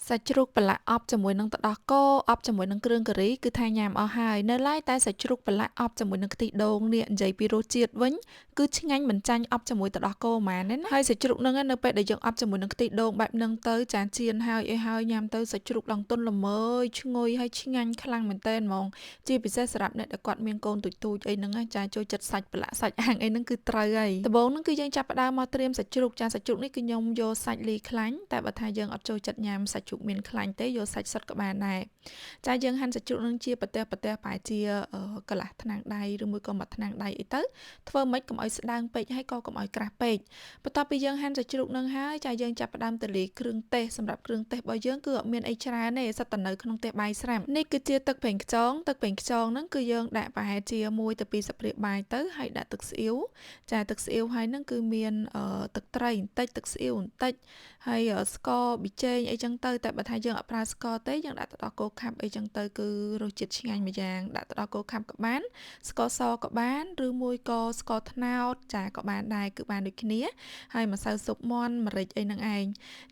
សាច់ជ្រូកប្រឡាក់អប់ជាមួយនឹងទឹកដោះគោអប់ជាមួយនឹងគ្រឿងការីគឺថាញ៉ាំអស់ហើយនៅឡើយតែសាច់ជ្រូកប្រឡាក់អប់ជាមួយនឹងខ្ទិះដូងនេះនិយាយពីរសជាតិវិញគឺឆ្ងាញ់មិនចាញ់អប់ជាមួយទឹកដោះគោហ្មងណាហើយសាច់ជ្រូកហ្នឹងនៅពេលដែលយើងអប់ជាមួយនឹងខ្ទិះដូងបែបហ្នឹងទៅចាចៀនហើយញ៉ាំទៅសាច់ជ្រូកឡើងទន់ល្មើយឈ្ងុយហើយឆ្ងាញ់ខ្លាំងមែនទែនហ្មងជាពិសេសសម្រាប់អ្នកដែលគាត់មានកូនទូចអីហ្នឹងចាចូលចិត្តសាច់ប្រឡាក់សាច់អាំងអីហ្នឹងគឺត្រូវហើយដំបូងហ្នឹងគឺយើងចាប់ផ្ដើមមកត្រៀមសាច់ជ្រូកសាច់ជ្រូកនេះគឺខ្ញុំយកសាច់លីខ្លាញ់តែបើថាយើងអត់ចូលចិត្តញ៉ាំសាច់ជ្រូកមានខ្លាញ់ទេយកសាច់សុទ្ធក៏បានដែរចាយើងហាន់សាច់ជ្រូកនឹងជាប្រទេសប្រហែលជាកន្លះថ្នាំងដៃឬមួយក៏មួយថ្នាំងដៃអីទៅធ្វើម៉េចកុំឲ្យស្ដើងពេកហើយក៏កុំឲ្យក្រាស់ពេកបន្ទាប់ពីយើងហាន់សាច់ជ្រូកនឹងហើយចាយើងចាប់ផ្ដើមទៅលាយគ្រឿងទេសសម្រាប់គ្រឿងទេសរបស់យើងគឺអត់មានអីច្រើនទេសុទ្ធតែនៅក្នុងទេសបាយស្រាប់នេះគឺជាទឹកប្រេងខ្យងហ្នឹងគឺយើងដាក់ប្រហែលជា1ទៅ2ស្លាបព្រាបាយទៅហើយដាក់ទឹកស្អ៊ីវចាទឹកស្អ៊ីវហើយហ្នឹងគឺមានទឹកត្រីបន្តិចទឹកស្អ៊ីវបន្តិចហើយស្ករប៊ីចេងអីចឹងទៅតែបើថាយើងអត់ប្រើស្ករទេយើងដាក់ទឹកដោះគោខាប់អីចឹងទៅគឺរសជាតិឆ្ងាញ់មួយយ៉ាងដាក់ទឹកដោះគោខាប់ក៏បានស្ករសក៏បានឬមួយក៏ស្ករត្នោតចាក៏បានដែរគឺបានដូចគ្នាហើយម្សៅស៊ុបមាន់ម្រេចអីហ្នឹងឯង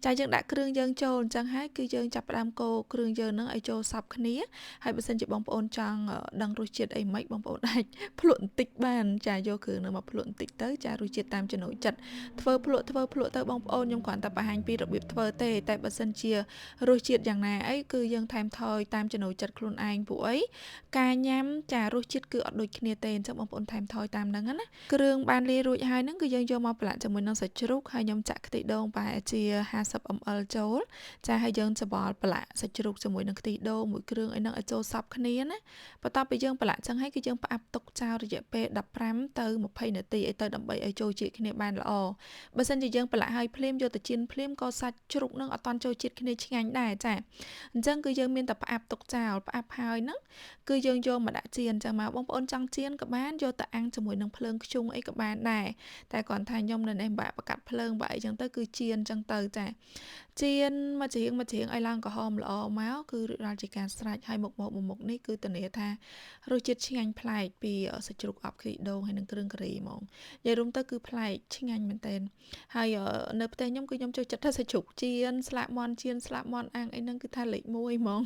ចាយើងដាក់គ្រឿងយើងចូលអញ្ចឹងហើយគឺយើងចាប់ផ្ដើមកូរគ្រឿងយើងហ្នឹងឲ្យចូលសព្វគ្នាហើយបើសិនជាបងប្អូនចង់ដឹងរសជាតិអីម៉េចបងប្អូនអាចភ្លក់បន្តិចបានចាយកគ្រឿងហ្នឹងមកភ្លក់បន្តិចទៅចារសជាតិតាមចំណូលចិត្តធ្វើភ្លក់ទៅបងប្អូនខ្ញុំគ្រាន់តែបង្ហាញពីរបៀបធ្វើទេតែបើសិនជារសជាតិយ៉ាងណាអីគឺយើងថែមថយតាមចំណូលចិត្តខ្លួនឯងពួកអីការញ៉ាំចារសជាតិគឺអត់ដូចគ្នាទេអញ្ចឹងបងប្អូនថែមថយតាមហ្នឹងណាគ្រឿងបានលាយរួចហើយហ្នឹងគឺយើងយកមកប្រឡាក់ជាមួយនឹងសាច់ជ្រូកហើយខ្ញុំចាក់ខ្ទិះដូងប្រហែលជា50 ml ចូលចាហើយយើងច្បល់ប្រឡាក់សាច់ជ្រូកជាមួយនឹងខ្ទិះដូងមួយគ្រឿងអីហ្នឹងឲ្យចូលសព្វគ្នាណាបន្ទាប់ពីយើងប្រឡាក់ចឹងហើយគឺយើងផ្អាប់ទុកចោលរយៈពេល15ទៅ20នាទីអីទៅដើម្បីឲ្យចូលជាតិគ្នាបានល្អបើសិនជាយើងប្រឡាក់ហើយភ្លាមយកទៅចៀនភ្លាមក៏សាច់ជ្រូកនឹងអត់តាន់ចូលជាតិគ្នាឆ្ងាញ់ដែរចាអញ្ចឹងគឺយើងមានតែផ្អាប់ទុកចោលផ្អាប់ហើយហ្នឹងគឺយើងយកមកដាក់ចៀនចឹងមកបងប្អូនចង់ចៀនក៏បានយកទៅអាំងជាមួយនឹងភ្លើងខ្ជុងអីក៏បានដែរតែគ្រាន់ថាខ្ញុំនៅនេះបាក់បកាត់ភ្លើងបាក់អីចឹងទៅគឺចៀនចឹងទៅចាចៀនមកច្រៀងឲ្យឡើងក្រហមល្អមកគឺរួចរាល់ជាការស្រេចហើយមុខនេះគឺធានាថារសជាតិឆ្ងាញ់ប្លែកពីសាច់ជ្រូកអប់ខ្ទិះដូងហើយនឹងគ្រឿងការីហ្មងនិយាយរួមទៅគឺប្លែកឆ្ងាញ់មែនទែនហើយនៅផ្ទះខ្ញុំគឺខ្ញុំចូលចិត្តថាសាច់ជ្រូកចៀនស្លាបមាន់អាំងអីហ្នឹងគឺថាលេខ1ហ្មង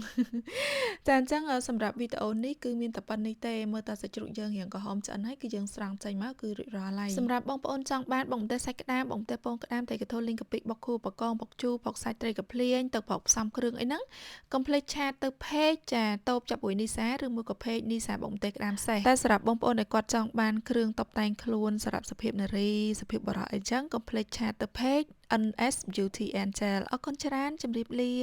ចាអញ្ចឹងសម្រាប់វីដេអូនេះគឺមានតែប៉ុណ្្នេះទេមើលតែសាច់ជ្រូកយើងរៀងក្រហមឆ្អិនហើយគឺយើងស្រង់ចេញមកគឺរួចរាល់ហើយសម្រាប់បងប្អូនចង់បានបងម្ទេសសាច់ក្តាមបងម្ទេសពងក្តាមត្រីកន្ធរលីងកាពិបុកខួបកងបុកជូរបុកសាច់ត្រីកាភ្លៀងទឹកប្រហុកផ្សំគ្រឿងអីហ្នឹងកុំភ្លេចឆាតទៅเพจចាតូបចាប់អ៊ុយនីសាឬមួយក៏เพจនីសាបងម្ទេសក្តាមសេះតែសម្រាប់បងប្អូនដែលគាត់ចង់បានគ្រឿងតុបតែងខ្លួនសម្រាប់សុភាពនារីសុភាពបុរសអីចឹងកុំភ្លេចឆាតទៅเพจNS Beauty Angel អរគុណច្រើនជម្រាបលា